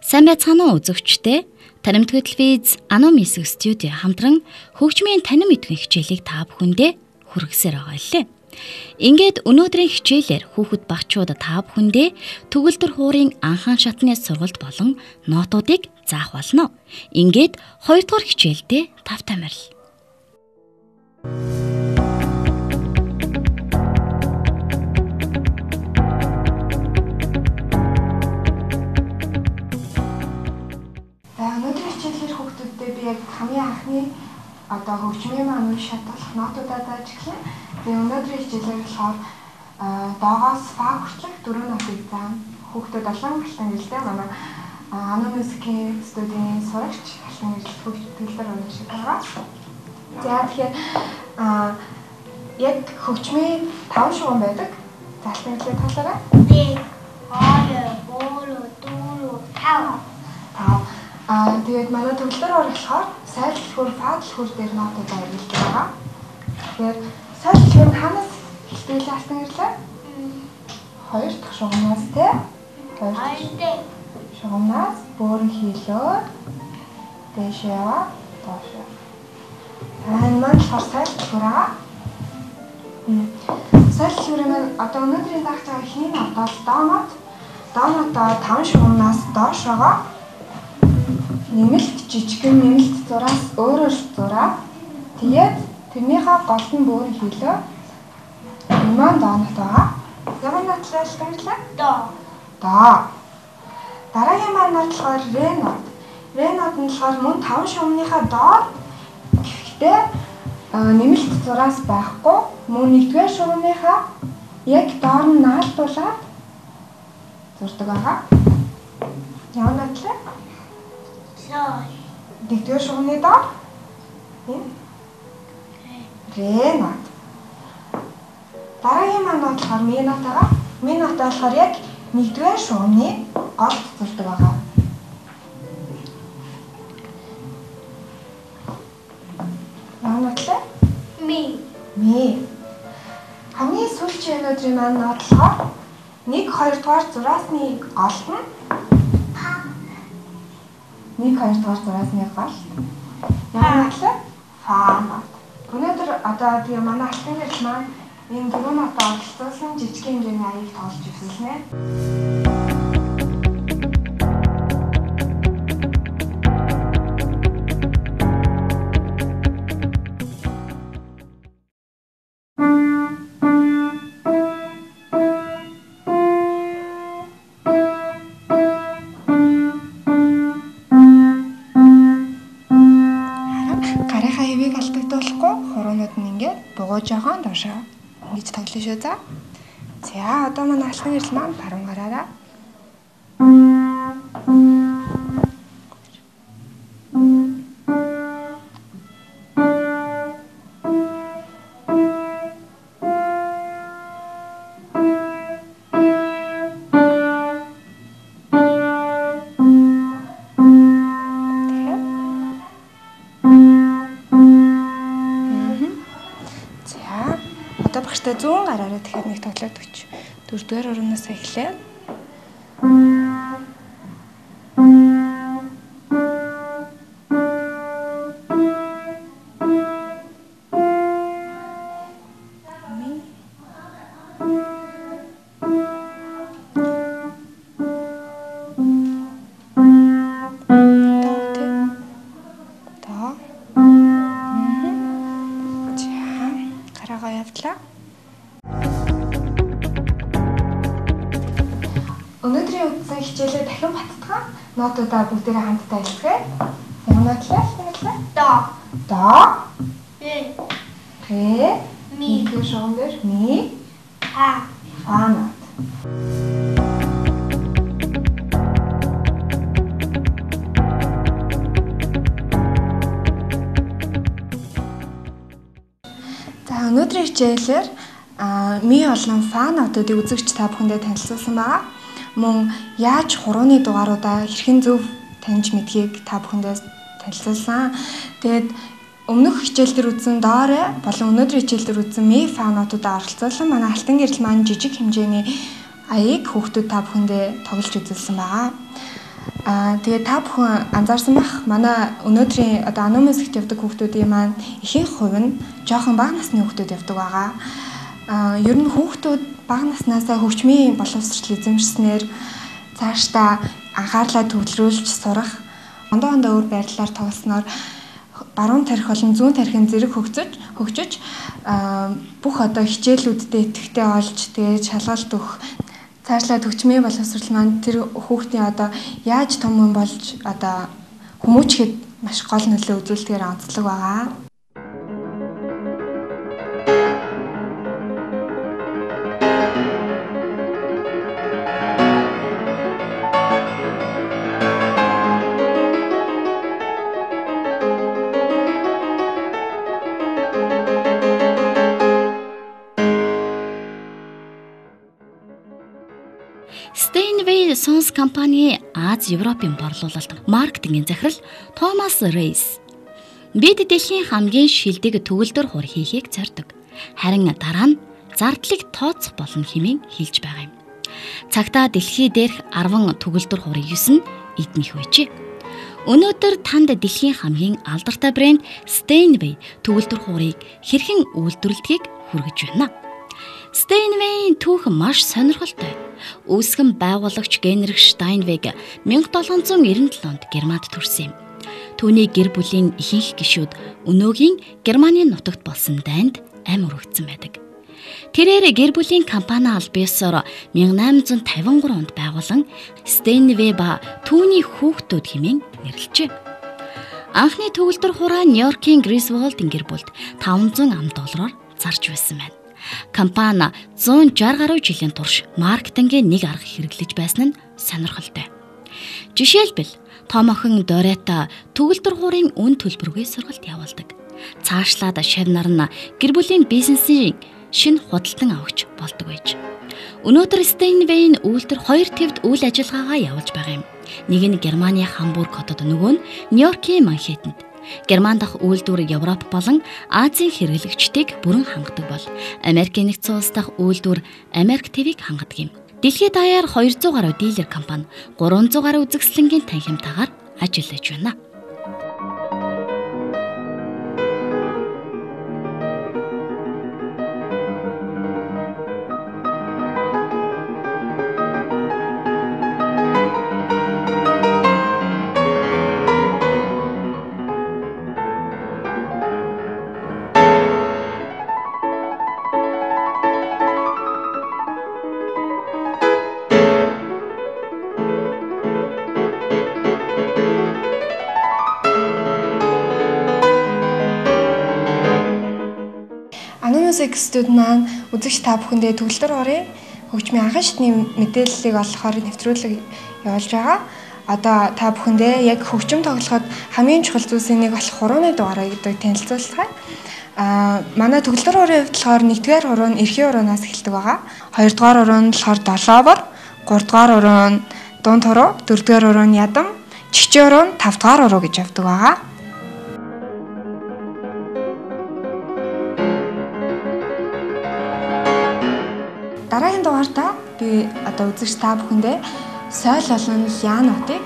Сайн байцгаана уу үзэгчдээ. Таримтгай телевиз Ано Music Studio хамтран хөгжмийн танин мэдвэн хичээлийг та бүхэндээ хүргэсээр байгаа лээ. Ингээд өнөөдрийн хичээлээр хүүхэд багчууд та бүхэндээ төгөлдөр хуурын анхаан шатны сургалт болон нотуудыг заах болно. Ингээд 2 дугаар хичээлдээ тавтай марил. Хамгийн анхны хөгжмийн маань шат болох нотуудаа зааж эхлэв. Тэгээ өнөөдрийн хичээлээр болохоор доогоос фа хүртэлх 4 нотыг заана. Хүүхдүүд олон алтан гэлтэй манай Ано Music Studio-ийн сурагч алтан гэл төгөлдөр өнөө шиг байгаа. За тэгэхээр яг хөгжмийн 5 шугам байдаг. За алтан гэлээ тоолоорой. 5. Тэгээд манай төгөлдөр болохоор сайлтхөр, фадлхөр дээр нотуудаа ирүүлж байгаа. Тэгэхээр сайлтхөр ханаас хэлбэлээ алтан гэрлээ? 2 дахь шугамнаас те? 2 дахь шугамнаас бөөрн хийлөө. Дэшээ яваа, доош. Энэ маань болохоор сайлтхөр аа. Сайлтхөр маань одоо өнөөдрийн заах байгаа ихний нот бол до нот. До нотоо 5 шугамнаас доош байгаа. Нэмэлт жижигэн нэмэлт зураас өөрөөр зураа. Тэгээд тэрнийхээ голдон бөөрн хийлөө. Маань доонот байгаа. Ямар нотлоо хэлбэлээ? До. Дараагийн маань нот болохоор ре нот. Ре нот нь болохоор мөн 5 шугамныхаа доор гэхдээ нэмэлт зураас байхгүй. Мөн 1-р шугамныхаа яг доор нь наалдуулаад зурдаг байгаа. Ямар нотлоо? 1-р шугамны доор ре нот. Дараагийн маань болохоор ми нот байгаа. Ми нот болохоор яг 1-р шугамны голд зурдаг байгаа. Ямар нотлоо? Ми. Хамгийн сүүлчийн өнөөдрийн маань нот болохоор 1-2 дугаар зураасны голд нь 1-2 дугаар зураасны гол. Ямар нотлоо? Фа нот. Өнөөдөр одоо тэгээ манай алтан гэрэл маань энэ 4 нотоо оролцуулсан жижиг хэмжээний аяыг тоолж үзүүлнэ. Жохон доошоо ингэж тоглоно шүү за. За одоо манай алтан гэрэл маань баруун гараараа. Багштай 100 гараараа тэгэхээр нэг тоглоод өгч. 4-р орноос эхлэв. Өнөөдрийн үдсэн хичээлээ дахин баттгах нотуудаа бүгдээрээ хамтдаа хэлцгээе. Ямар нотлоо? До. Ре. Ми. Нэг шугам дээр ми. Фа нот. За өнөөдрийн хичээлээр ми болон фа нотуудыг үзэгч та бүхэндээ танилцуулсан байгаа. Мөн яаж хурууны дугааруудаа хэрхэн зөв таньж мэдхийг та бүхэндээ танилцуулсан. Тэгээд өмнөх хичээл дээр үзсэн доорой болон өнөөдрийн хичээл дээр үзсэн ми фа нотуудаа оролцуулсан манай алтан гэрэл маань жижиг хэмжээний аяыг хүүхдүүд та бүхэндээ тоглож үзүүлсэн байгаа. Тэгээ та бүхэн анзаарсан бах манай өнөөдрийн одоо Ано мюзикт явдаг хүүхдүүдийн маань ихэнх хувь нь жоохон бага насны хүүхдүүд явдаг байгаа. Ер нь хүүхдүүд бага наснасаа хөгжмийн боловсрол эзэмшснээр цаашдаа анхаарлаа төвлөрүүлж сурах, ондоо өөр байдлаар тоглосноор баруун тарих болон зүүн тарихын зэрэг хөгжиж бүх одоо хичээлүүддээ идэвхтэй олж тэгээд шалгалт өгөх цаашлаад хөгжмийн боловсрол маань тэр хүүхдийн одоо яаж том хүн болж одоо хүмүүжихэд маш гол нөлөө үзүүлдгээр онцлог байгаа. Steinway Sons компани Аз Европын борлуулалт маркетингийн захирал Томас Рейс. Бид дэлхийн хамгийн шилдэг төгөлдөр хур хийхийг зорддог. Харин дараа нь зардлыг тооцох болно хэмээн хэлж байгаа юм. Цагтаа дэлхий дээрх 10 төгөлдөр хурын 9 нь эднийх байжээ. Өнөөдөр танд дэлхийн хамгийн алдартай брэнд Steinway төгөлдөр хурыг хэрхэн үйлдвэрлэдгийг хүргэж байна. Steinway-ийн түүх маш сонирхолтой. Үүсгэн байгуулагч Генрих Steinweg 1797 онд Германд төрсөн юм. Түүний гэр бүлийн ихэнх гишүүд өнөөгийн Германы нутагт болсон дайнд амь өргөцсөн байдаг. Тэрээр гэр бүлийн компани аль биесээр 1853 онд байгуулан Steinway ба түүний хүүхдүүд хэмээн нэрлэжээ. Анхны төгөлдөр хураа Нью-Йоркийн Грисволдын гэр бүлд $500 зарж байсан байна. Компани 160 гаруй жилийн турш маркетингийн нэг арга хэрэглэж байсан нь сонирхолтой. Жишээлбэл том охин Дорета төгөлдөр хуурын үн төлбөргүй сургалт явуулдаг. Цаашлаад шавнар нь гэр бүлийн бизнесийн шинэ худалдан авахч болдог байж. Өнөөдөр Steinway-ийн үйлдвэр 2 төвд үйл ажиллагаагаа явуулж байгаа юм. Нэг нь Германы Хамбург хотод, нөгөө нь Нью-Йоркийн Манхэттенд. Герман дахь үйлдвэр Европ болон Азийн хэрэглэгчдийг бүрэн хангадаг бол Америкийн нэгдсэн улс дахь үйлдвэр Америк ТV-г хангадаг юм. Дэлхийд даяар 200 гаруй дилер компани 300 гаруй үзэсгэлэнгийн танхимтайгаар ажиллаж байна. Студ маань үзэгч та бүхэндээ төгөлдөр хорийн хөгжмийн анхан шатны мэдээллийг олохоор нэвтрүүлэг явуулж байгаа. Одоо та бүхэндээ яг хөгжим тоглоход хамгийн чухал зүйлсийн нэг болох хурууны дугаарыг танилцуулах. Манай төгөлдөр хорийн хувьд болохоор 1-р хуруу нь эрхийн хуруунаас эхэлдэг байгаа. 2-р хуруу нь болохоор долоовор, 3-р хуруу нь дунд хуруу, 4-р хуруу нь ядам, жигчэн хуруу нь 5-р хуруу гэж явдаг байгаа. Дараагийн дугаартаа би одоо үзэгч та бүхэндээ соёл болон ля нотыг